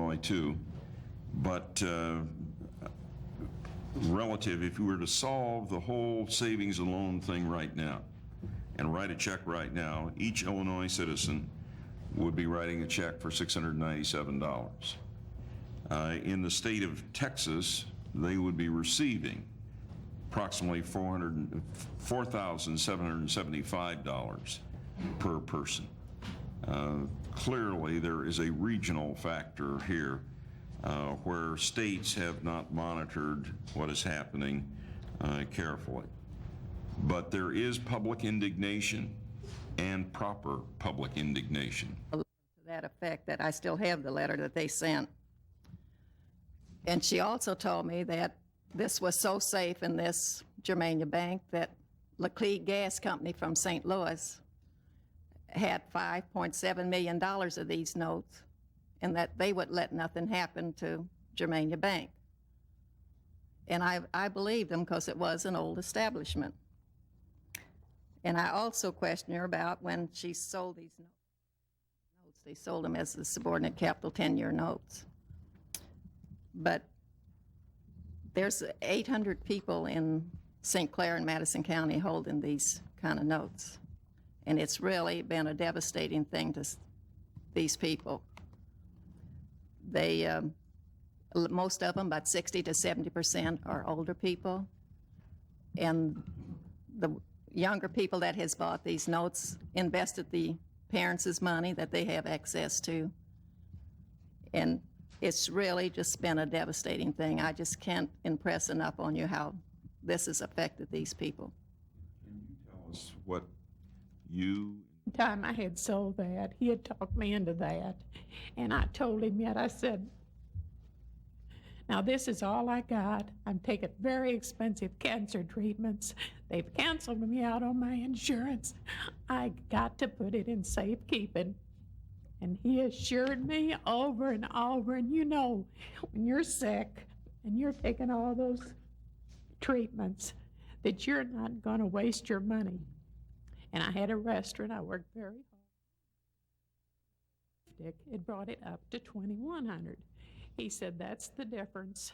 Illinois too. But relative, if you were to solve the whole savings and loan thing right now and write a check right now, each Illinois citizen would be writing a check for $697. In the state of Texas, they would be receiving approximately $4,775 per person. Clearly, there is a regional factor here where states have not monitored what is happening carefully. But there is public indignation and proper public indignation. To that effect, that I still have the letter that they sent. And she also told me that this was so safe in this Germania Bank that Laclede Gas Company from St. Louis had $5.7 million of these notes, and that they would let nothing happen to Germania Bank. And I believed them because it was an old establishment. And I also questioned her about when she sold these notes. They sold them as the subordinate capital 10-year notes. But there's 800 people in St. Clair and Madison County holding these kind of notes. And it's really been a devastating thing to these people. They, most of them, about 60 to 70%, are older people. And the younger people that has bought these notes invested the parents' money that they have access to. And it's really just been a devastating thing. I just can't impress enough on you how this has affected these people. Can you tell us what you... The time I had sold that, he had talked me into that. And I told him yet, I said, now this is all I got. I'm taking very expensive cancer treatments. They've canceled me out on my insurance. I got to put it in safekeeping. And he assured me over and over, and you know, when you're sick and you're taking all those treatments, that you're not going to waste your money. And I had a restaurant. I worked very hard. It brought it up to $2,100. He said, that's the difference.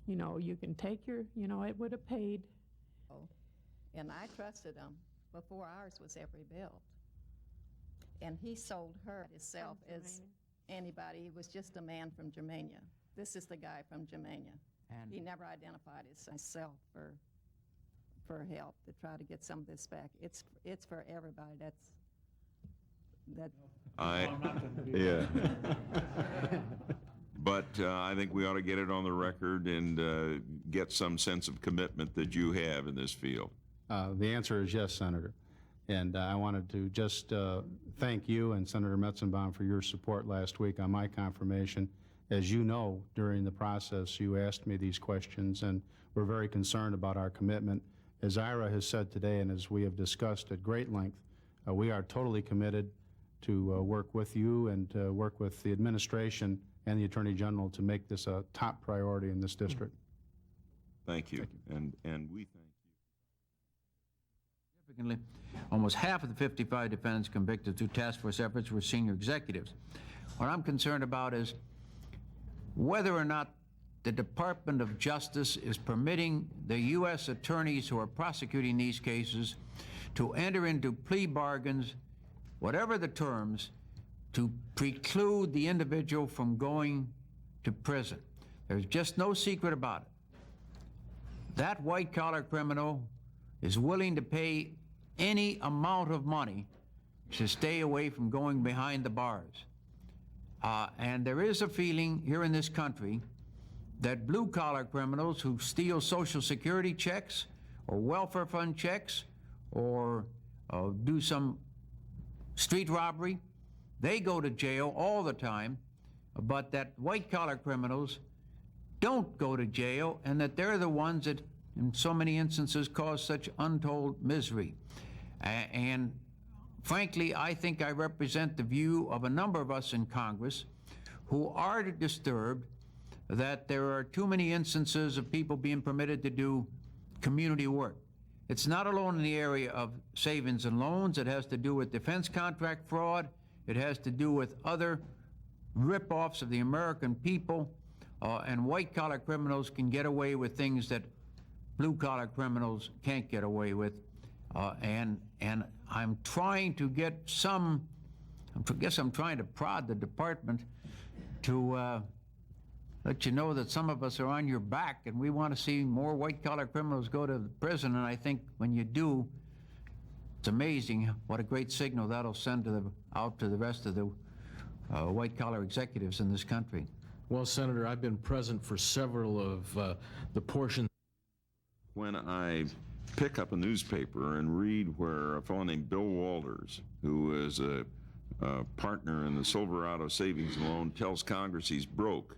You know, you can take your, you know, it would have paid. And I trusted him before ours was ever built. And he sold her himself as anybody. He was just a man from Germania. This is the guy from Germania. And he never identified himself for help to try to get some of this back. It's for everybody. Yeah. But I think we ought to get it on the record and get some sense of commitment that you have in this field. The answer is yes, Senator. And I wanted to just thank you and Senator Metzenbaum for your support last week on my confirmation. As you know, during the process, you asked me these questions, and we're very concerned about our commitment. As Ira has said today, and as we have discussed at great length, we are totally committed to work with you and work with the administration and the Attorney General to make this a top priority in this district. Thank you. And we thank you. Significantly, almost half of the 55 defendants convicted through task force efforts were senior executives. What I'm concerned about is whether or not the Department of Justice is permitting the U.S. attorneys who are prosecuting these cases to enter into plea bargains, whatever the terms, to preclude the individual from going to prison. There's just no secret about it. That white-collar criminal is willing to pay any amount of money to stay away from going behind the bars. And there is a feeling here in this country that blue-collar criminals who steal Social Security checks or welfare fund checks or do some street robbery, they go to jail all the time, but that white-collar criminals don't go to jail, and that they're the ones that in so many instances cause such untold misery. And frankly, I think I represent the view of a number of us in Congress who are disturbed that there are too many instances of people being permitted to do community work. It's not alone in the area of savings and loans. It has to do with defense contract fraud. It has to do with other rip-offs of the American people, and white-collar criminals can get away with things that blue-collar criminals can't get away with. And I'm trying to get some, I guess I'm trying to prod the department to let you know that some of us are on your back, and we want to see more white-collar criminals go to prison. And I think when you do, it's amazing what a great signal that'll send out to the rest of the white-collar executives in this country. Well, Senator, I've been present for several of the portions. When I pick up a newspaper and read where a fellow named Bill Walters, who is a partner in the Silverado Savings and Loan, tells Congress he's broke,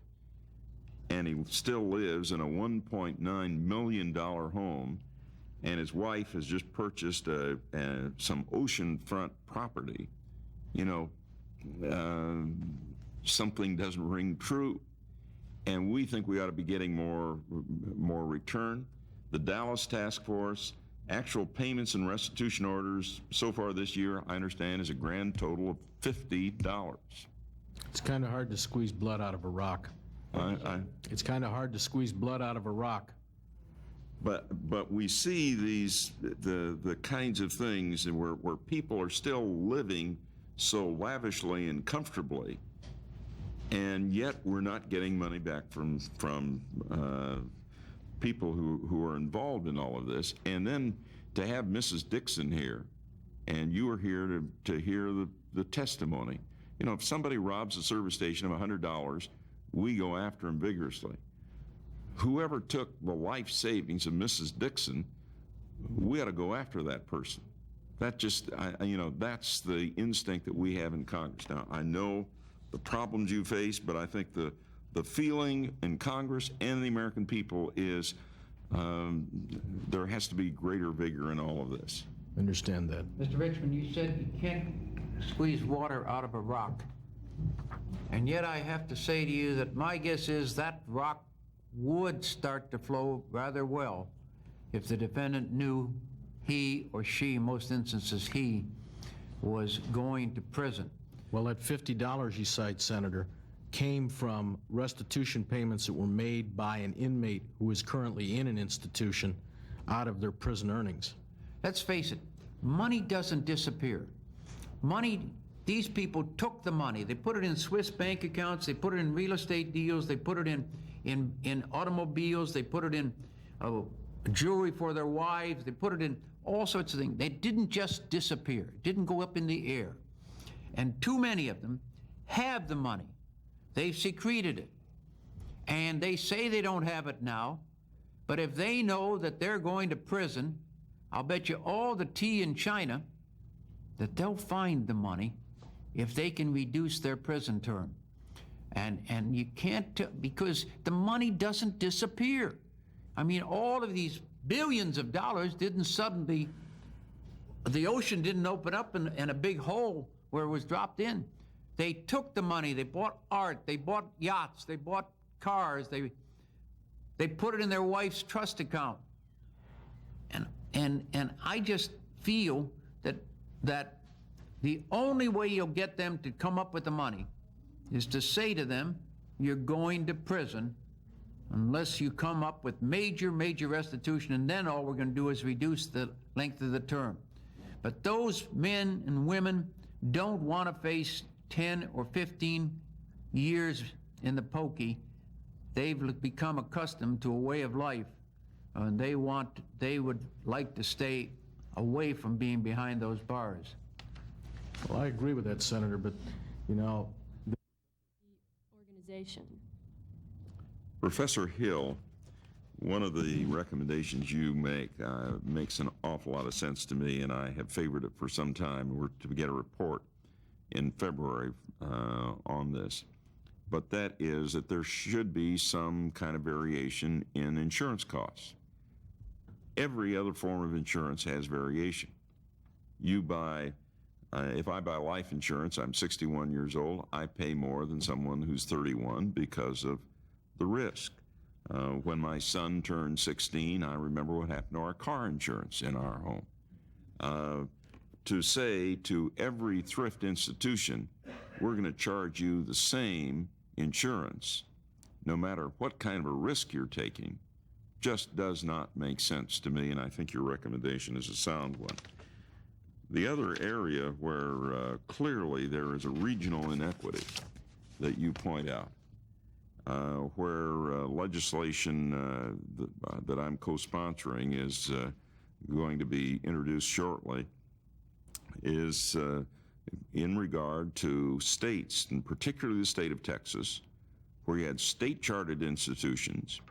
and he still lives in a $1.9 million home, and his wife has just purchased some oceanfront property, you know, something doesn't ring true. And we think we ought to be getting more return. The Dallas Task Force, actual payments and restitution orders so far this year, I understand, is a grand total of $50. It's kind of hard to squeeze blood out of a rock. It's kind of hard to squeeze blood out of a rock. But we see the kinds of things where people are still living so lavishly and comfortably, and yet we're not getting money back from people who are involved in all of this. And then to have Mrs. Dixon here, and you are here to hear the testimony. You know, if somebody robs a service station of $100, we go after him vigorously. Whoever took the life savings of Mrs. Dixon, we ought to go after that person. That just, you know, that's the instinct that we have in Congress. Now, I know the problems you face, but I think the feeling in Congress and the American people is there has to be greater vigor in all of this. Understand that. Mr. Richmond, you said you can't squeeze water out of a rock. And yet I have to say to you that my guess is that rock would start to flow rather well if the defendant knew he or she, in most instances he, was going to prison. Well, that $50 you cite, Senator, came from restitution payments that were made by an inmate who is currently in an institution out of their prison earnings. Let's face it, money doesn't disappear. Money, these people took the money, they put it in Swiss bank accounts, they put it in real estate deals, they put it in automobiles, they put it in jewelry for their wives, they put it in all sorts of things. They didn't just disappear, it didn't go up in the air. And too many of them have the money. They've secreted it. And they say they don't have it now, but if they know that they're going to prison, I'll bet you all the tea in China that they'll find the money if they can reduce their prison term. And you can't, because the money doesn't disappear. I mean, all of these billions of dollars didn't suddenly, the ocean didn't open up in a big hole where it was dropped in. They took the money, they bought art, they bought yachts, they bought cars, they put it in their wife's trust account. And I just feel that the only way you'll get them to come up with the money is to say to them, you're going to prison unless you come up with major restitution, and then all we're going to do is reduce the length of the term. But those men and women don't want to face 10 or 15 years in the pokey. They've become accustomed to a way of life, and they would like to stay away from being behind those bars. Well, I agree with that, Senator, but, you know, organization. Professor Hill, one of the recommendations you make makes an awful lot of sense to me, and I have favored it for some time. We're to get a report in February on this. But that is that there should be some kind of variation in insurance costs. Every other form of insurance has variation. You buy, if I buy life insurance, I'm 61 years old, I pay more than someone who's 31 because of the risk. When my son turned 16, I remember what happened to our car insurance in our home. To say to every thrift institution, we're going to charge you the same insurance, no matter what kind of a risk you're taking, just does not make sense to me, and I think your recommendation is a sound one. The other area where clearly there is a regional inequity that you point out, where legislation that I'm co-sponsoring is going to be introduced shortly, is in regard to states, and particularly the state of Texas, where you had state-chartered institutions,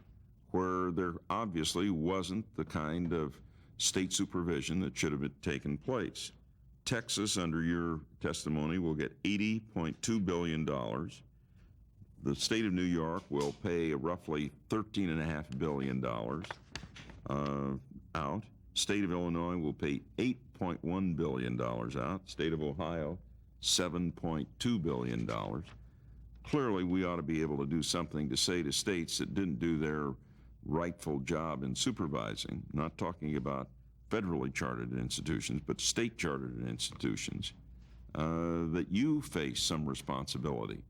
where there obviously wasn't the kind of state supervision that should have taken place. Texas, under your testimony, will get $80.2 billion. The state of New York will pay roughly $13.5 billion out. State of Illinois will pay $8.1 billion out. State of Ohio, $7.2 billion. Clearly, we ought to be able to do something to say to states that didn't do their rightful job in supervising, not talking about federally chartered institutions, but state chartered institutions, that you face some responsibility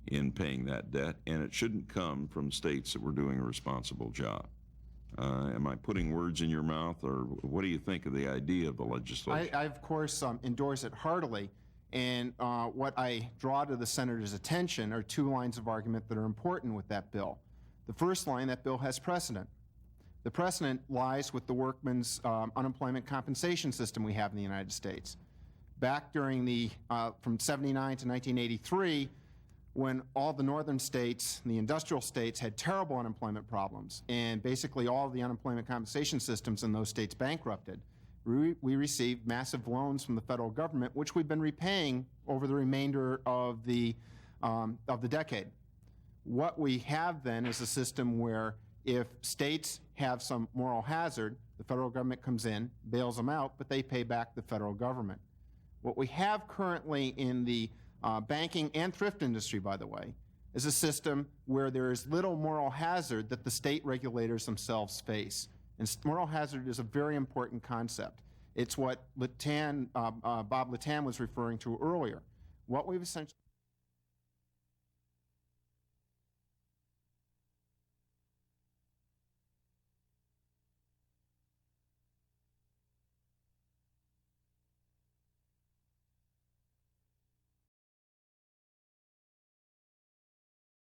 in paying that debt, and it shouldn't come from states that were doing a responsible job. Am I putting words in your mouth, or what do you think of the idea of the legislation? I of course, endorse it heartily, and what I draw to the Senator's attention are two lines of argument that are important with that bill. The first line, that bill has precedent. The precedent lies with the workman's unemployment compensation system we have in the United States. Back during the, from 79 to 1983, when all the northern states, the industrial states, had terrible unemployment problems, and basically all of the unemployment compensation systems in those states bankrupted, we received massive loans from the federal government, which we've been repaying over the remainder of the decade. What we have then is a system where if states have some moral hazard, the federal government comes in, bails them out, but they pay back the federal government. What we have currently in the banking and thrift industry, by the way, is a system where there is little moral hazard that the state regulators themselves face. And moral hazard is a very important concept. It's what Bob Latan was referring to earlier. What we've essentially